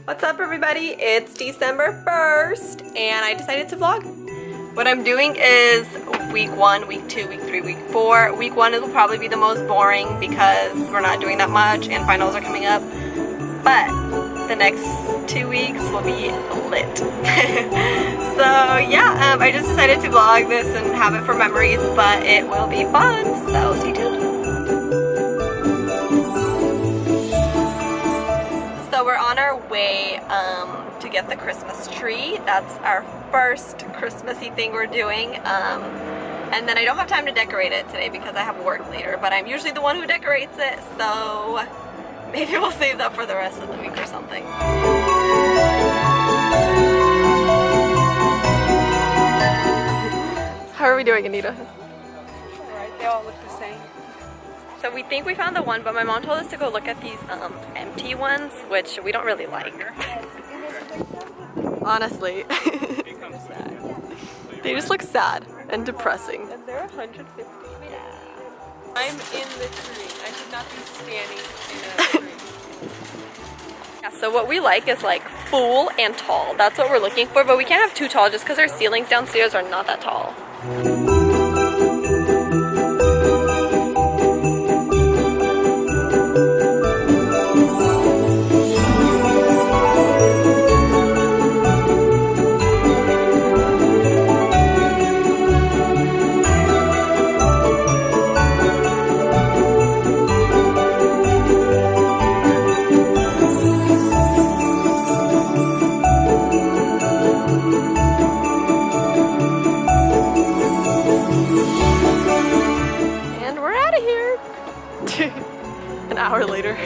What's up everybody? It's December 1st and I decided to vlog. What I'm doing is week 1, week 2, week 3, week 4. Week 1 will probably be the most boring because we're not doing that much and finals are coming up. But the next 2 weeks will be lit. So yeah, I just decided to vlog this and have it for memories, but it will be fun, so stay tuned. So we're on our way to get the Christmas tree. That's our first Christmassy thing we're doing. And then I don't have time to decorate it today because I have work later, but I'm usually the one who decorates it, so maybe we'll save that for the rest of the week or something. How are we doing, Anita? Alright, they all look the same. So we think we found the one, but my mom told us to go look at these empty ones, which we don't really like. Honestly. They just look sad and depressing. And they're 150. Yeah. I'm in the tree. I should not be standing in a tree. Yeah, so what we like is like full and tall. That's what we're looking for, but we can't have too tall just because our ceilings downstairs are not that tall. An hour later. Is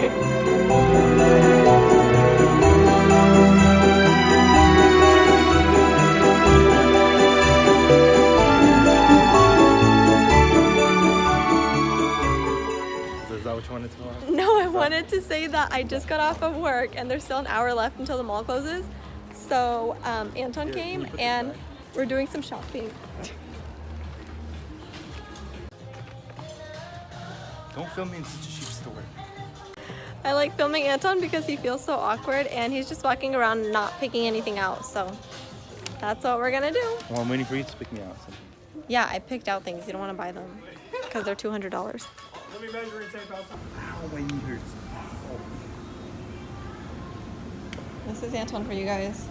that what you wanted to watch? No, I wanted to say that I just got off of work and there's still an hour left until the mall closes. So Anton came and we're doing some shopping. Don't film me in such a cheap store. I like filming Anton because he feels so awkward and he's just walking around not picking anything out. So that's what we're gonna do. Well, I'm waiting for you to pick me out. So. Yeah, I picked out things. You don't want to buy them because they're $200. Let me measure and take off. Ow, my knee hurts. This is Anton for you guys.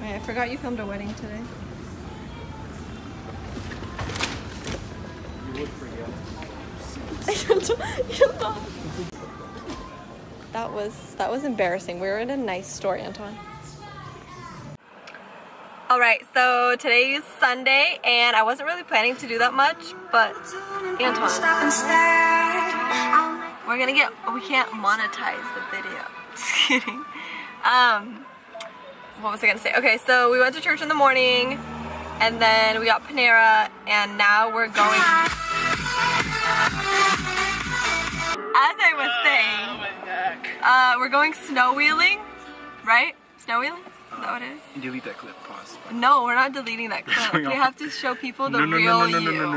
Wait, I forgot you filmed a wedding today. You would forget. That was embarrassing. We were in a nice store, Anton. Alright, so today's Sunday and I wasn't really planning to do that much, but Anton, we can't monetize the video. Just kidding. What was I gonna say? Okay, so we went to church in the morning and then we got Panera and now we're going. As I was saying, we're going snow wheeling, right? Snow wheeling? Is that what it is? Delete that clip, pause. No, we're not deleting that clip. We have to show people the real you.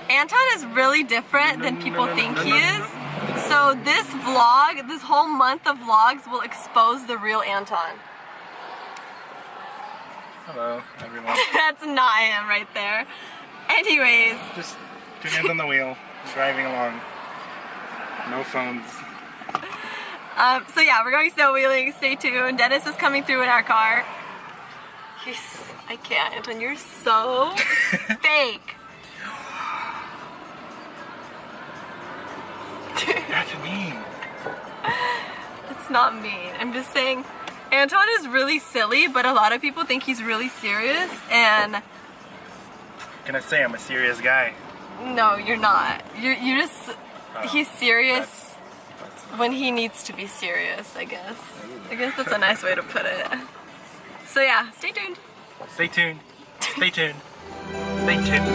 Anton is really different than people think he is. So this vlog, this whole month of vlogs will expose the real Anton. Hello, everyone. That's not him right there. Anyways. Just 2 hands on the wheel, driving along. No phones. So yeah, we're going snow wheeling. Stay tuned. Dennis is coming through in our car. I can't, Anton. You're so fake. That's mean. It's not mean. I'm just saying, Anton is really silly, but a lot of people think he's really serious. And Can I say I'm a serious guy? no, you're not. You just. He's serious when he needs to be serious, I guess. I guess that's a nice way to put it. So yeah, stay tuned. Stay tuned. Stay tuned. Stay tuned.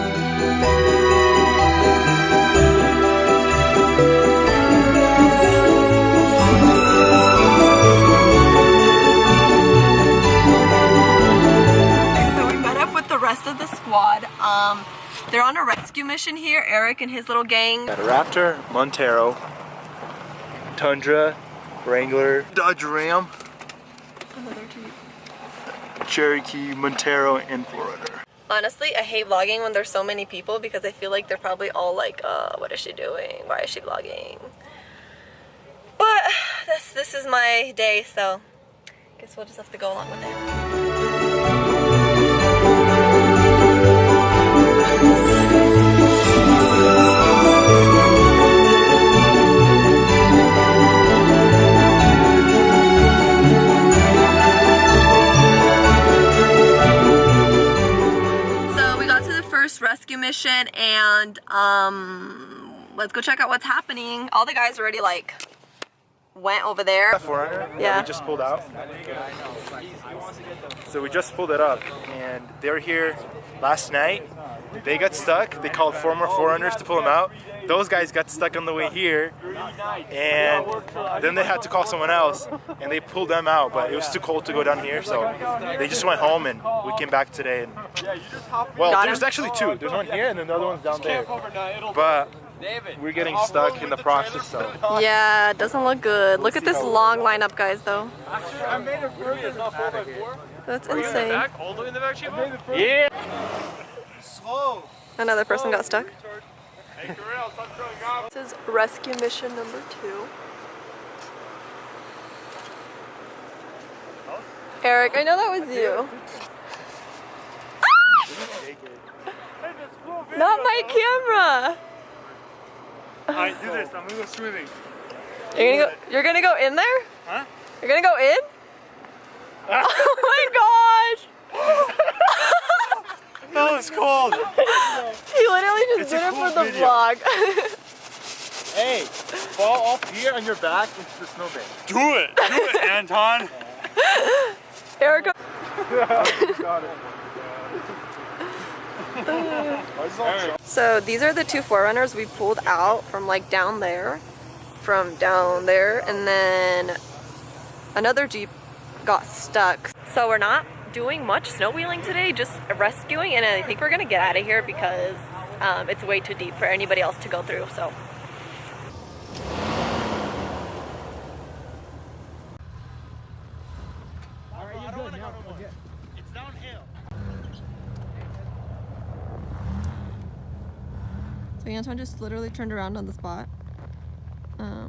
So we met up with the rest of the squad. They're on a rescue mission here. Eric and his little gang. Got a Raptor, Montero, Tundra, Wrangler, Dodge Ram, Cherokee, Montero, and 4Runner. Honestly, I hate vlogging when there's so many people because I feel like they're probably all like, what is she doing? Why is she vlogging? But this is my day, so I guess we'll just have to go along with it. Rescue mission, and let's go check out what's happening. All the guys already like went over there. 4Runner, yeah, we just pulled out. So we just pulled it up, and they were here last night. They got stuck. They called 4 more 4Runners to pull them out. Those guys got stuck on the way here, and then they had to call someone else, and they pulled them out, but it was too cold to go down here, so they just went home, and we came back today. And, well, there's actually 2. There's one here, and then the other one's down there. But we're getting stuck in the process, so. Yeah, it doesn't look good. Look at this long lineup, guys, though. That's insane. All the way in the back, Yeah. Another person got stuck. This is rescue mission number 2. Eric, I know that was you. Not my camera. Alright, do this. I'm gonna go swimming. You're gonna go in there? Huh? You're gonna go in? Oh my gosh! That was cold. He literally just did it for the vlog. Hey, fall off here on your back into the snowbank. Do it, Anton. Erica. So these are the 2 4Runners we pulled out from like down there, and then another Jeep got stuck. So we're not doing much snow wheeling today, just rescuing, and I think we're gonna get out of here because it's way too deep for anybody else to go through. So. It's downhill. So Anton just literally turned around on the spot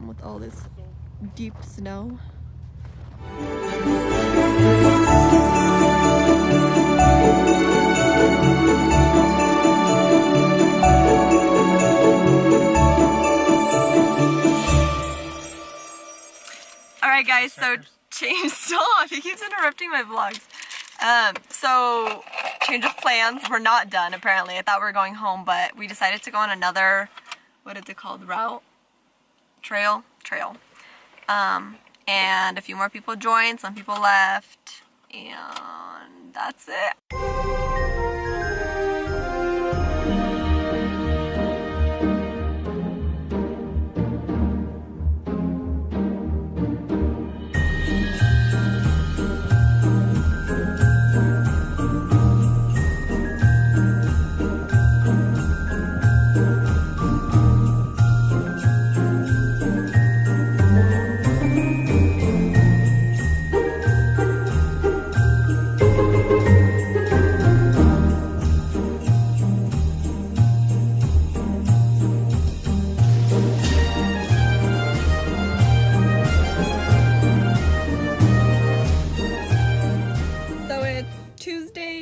with all this deep snow. Alright guys, so stop! He keeps interrupting my vlogs. So change of plans. We're not done apparently. I thought we were going home, but we decided to go on another, what is it called? Route? Trail? And a few more people joined, some people left, and that's it.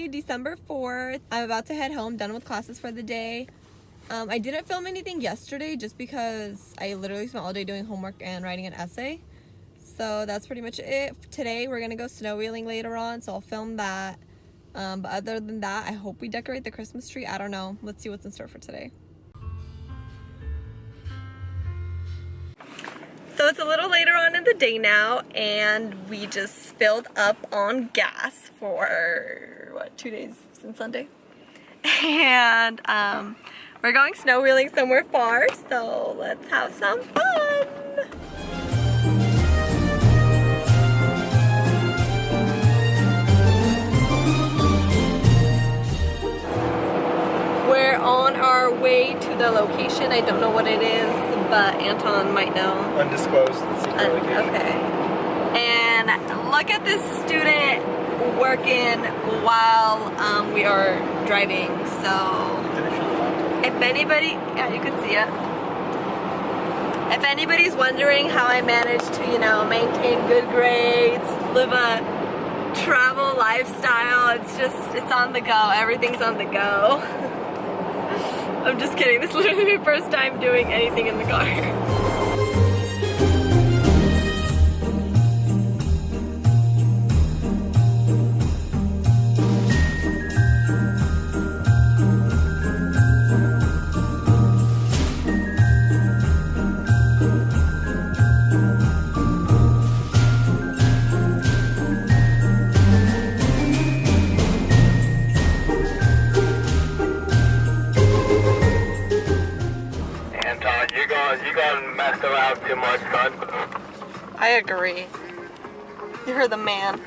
December 4th. I'm about to head home, done with classes for the day. I didn't film anything yesterday just because I literally spent all day doing homework and writing an essay. So that's pretty much it. Today we're gonna go snow wheeling later on, so I'll film that. But other than that, I hope we decorate the Christmas tree. I don't know. Let's see what's in store for today. So it's a little later on in the day now, and we just filled up on gas for, what, 2 days since Sunday? And we're going snow wheeling somewhere far, so let's have some fun! We're on our way way to the location. I don't know what it is, but Anton might know. Undisclosed secret location. Okay. And look at this student working while we are driving. So if anybody, yeah, you can see it. If anybody's wondering how I managed to, you know, maintain good grades, live a travel lifestyle, it's on the go. Everything's on the go. I'm just kidding. This is literally my first time doing anything in the car. You gonna mess around too much, son. I agree. You heard the man.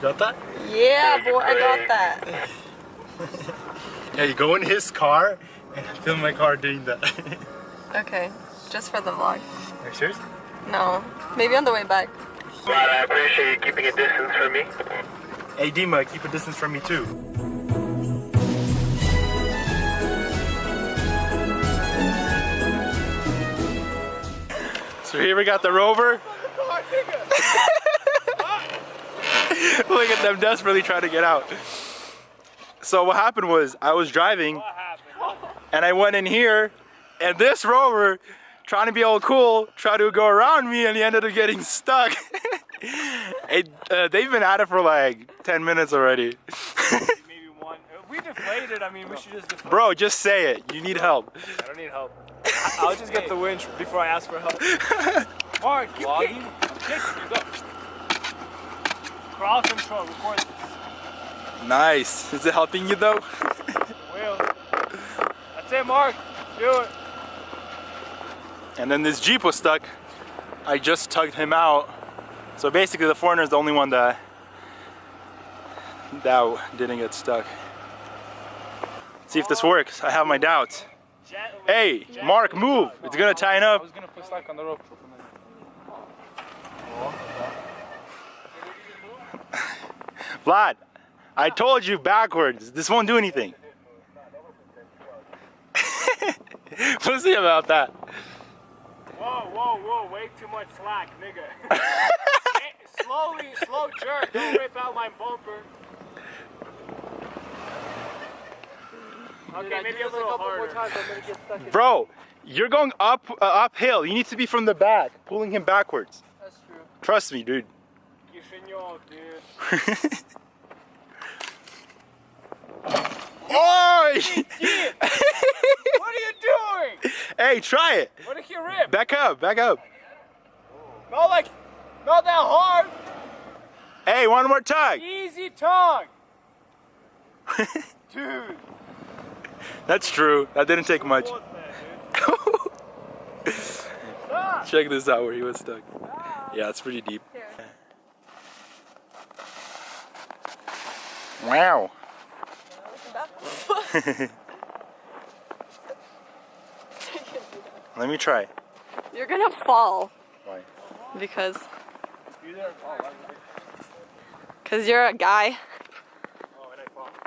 Got that? Yeah, boy, I got that. Yeah, you go in his car and film my car doing that. Okay, just for the vlog. Are you serious? No, maybe on the way back. But I appreciate you keeping a distance from me. Hey Dima, keep a distance from me too. So here we got the Rover. Look at them desperately trying to get out. So what happened was I was driving and I went in here and this Rover, trying to be all cool, tried to go around me and he ended up getting stuck. They've been at it for like 10 minutes already. Maybe one. If we deflated, I mean, we should just deflate. Bro, just say it. You need help. I don't need help. I'll just get the winch before I ask for help. Mark, keep kicking. You go. Crowd control, record this. Nice. Is it helping you though? Will. That's it, Mark. Do it. And then this Jeep was stuck. I just tugged him out. So basically the foreigner is the only one that didn't get stuck. Let's see if this works. I have my doubts. Hey, Mark, move. It's gonna tighten I up. was gonna put slack on the rope. Vlad, I told you backwards. This won't do anything. We'll see about that. Whoa, way too much slack, nigga. Slow jerk, don't rip out my bumper. Okay, maybe a little harder. Bro, you're going uphill. You need to be from the back, pulling him backwards. That's true. Trust me, dude. Dude. Oh! What are you doing? Hey, try it. What if you rip? Back up, back up. Not that hard. Hey, one more tug. Easy tug. Dude. That's true. That didn't take much. Check this out where he was stuck. Yeah, it's pretty deep. Wow. Let me try. You're gonna fall. Why? Because you're a guy.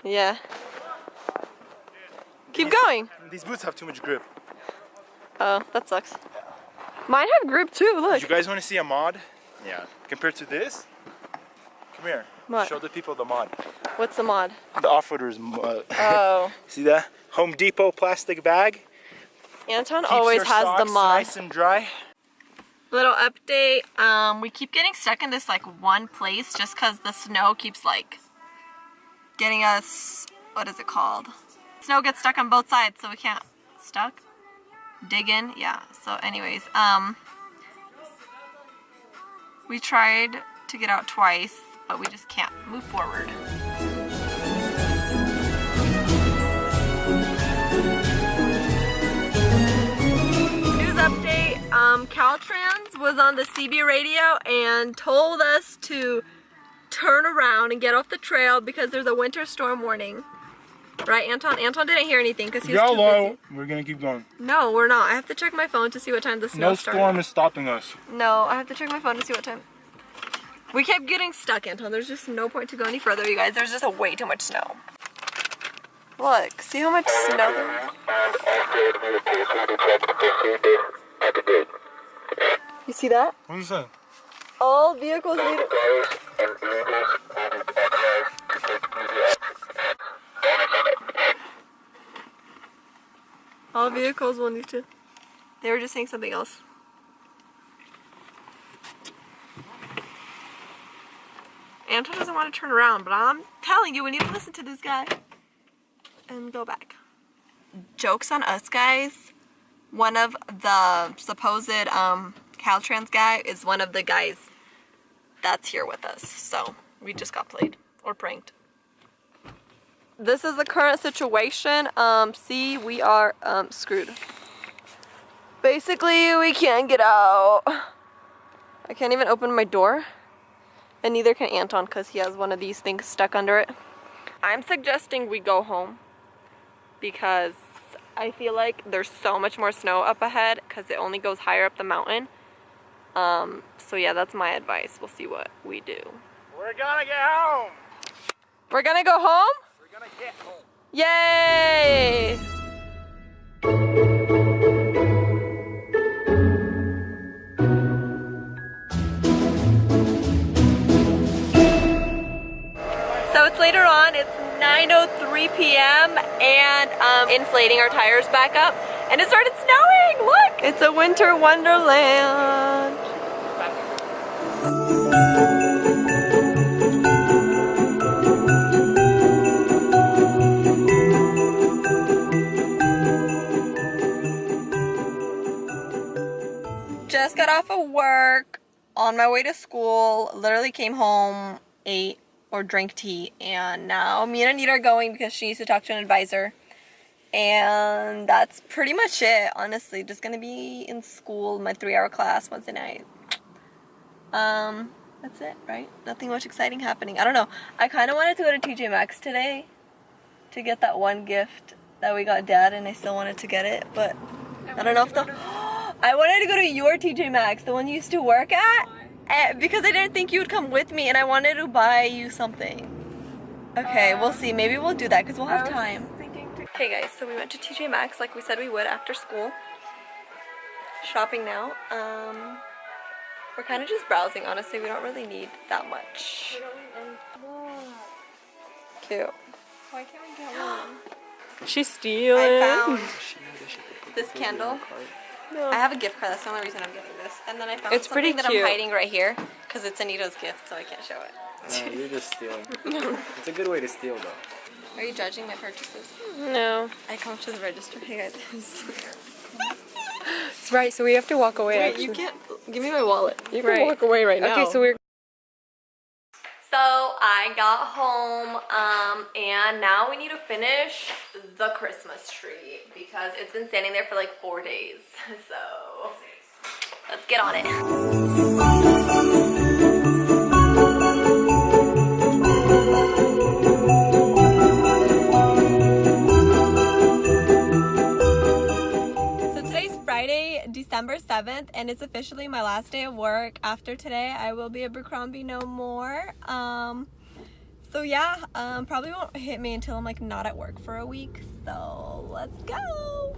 Yeah. Keep going. These boots have too much grip. Oh, that sucks. Mine have grip too, look. You guys want to see a mod? Yeah. Compared to this? Come here. What? Show the people the mod. What's the mod? The off-roaders mod. Oh. See that? Home Depot plastic bag. Anton Keeps always your has the socks mod. nice and dry. Little update, we keep getting stuck in this like one place just because the snow keeps like getting us, what is it called? Snow gets stuck on both sides, so we can't dig in, yeah. So anyways, we tried to get out twice, but we just can't move forward. Update, Caltrans was on the CB radio and told us to turn around and get off the trail because there's a winter storm warning. Right, Anton? Anton didn't hear anything because he was too busy. We're gonna keep going. No, we're not. I have to check my phone to see what time the snow started. No storm is stopping us. No, I have to check my phone to see what time. We kept getting stuck, Anton. There's just no point to go any further, you guys. There's just way too much snow. Look, see how much snow there is? You see that? What is that? All vehicles need All vehicles will need to. They were just saying something else. Anton doesn't want to turn around, but I'm telling you, we need to listen to this guy. And go back. Joke's on us, guys. One of the supposed Caltrans guy is one of the guys that's here with us. So we just got played or pranked. This is the current situation. See, we are screwed. Basically, we can't get out. I can't even open my door. And neither can Anton because he has one of these things stuck under it. I'm suggesting we go home because I feel like there's so much more snow up ahead because it only goes higher up the mountain. So yeah, that's my advice. We'll see what we do. We're gonna get home. We're gonna go home? We're gonna get home. Yay! So it's later on, it's 9:03 p.m. and inflating our tires back up and it started snowing! Look! It's a winter wonderland! Just got off of work, on my way to school, literally came home, ate or drank tea, and now me and Anita are going because she needs to talk to an advisor. And that's pretty much it, honestly. Just gonna be in school, my 3-hour class Wednesday night. That's it, right? Nothing much exciting happening. I don't know. I kind of wanted to go to TJ Maxx today to get that one gift that we got Dad, and I still wanted to get it, but I don't know if the... I wanted to go to your TJ Maxx, the one you used to work at, because I didn't think you would come with me, and I wanted to buy you something. Okay, we'll see. Maybe we'll do that because we'll have time. Hey guys, so we went to TJ Maxx like we said we would after school. Shopping now. We're kind of just browsing, honestly. We don't really need that much. Cute. Why can't we get one? She's stealing. I found this candle. No. I have a gift card. That's the only reason I'm getting this. And then I found something that I'm hiding right here because it's Anita's gift, so I can't show it. No, you're just stealing. It's a good way to steal, though. Are you judging my purchases? No. I come up to the register. Hey guys. It's right, so we have to walk away. Wait, actually. you can't. Give me my wallet. You can walk away right now. Okay, so we're. So I got home, and now we need to finish the Christmas tree because it's been standing there for like 4 days. So let's get on it. December 7th, and it's officially my last day of work. After today, I will be Abercrombie no more. So yeah, probably won't hit me until I'm like not at work for a week. So let's go.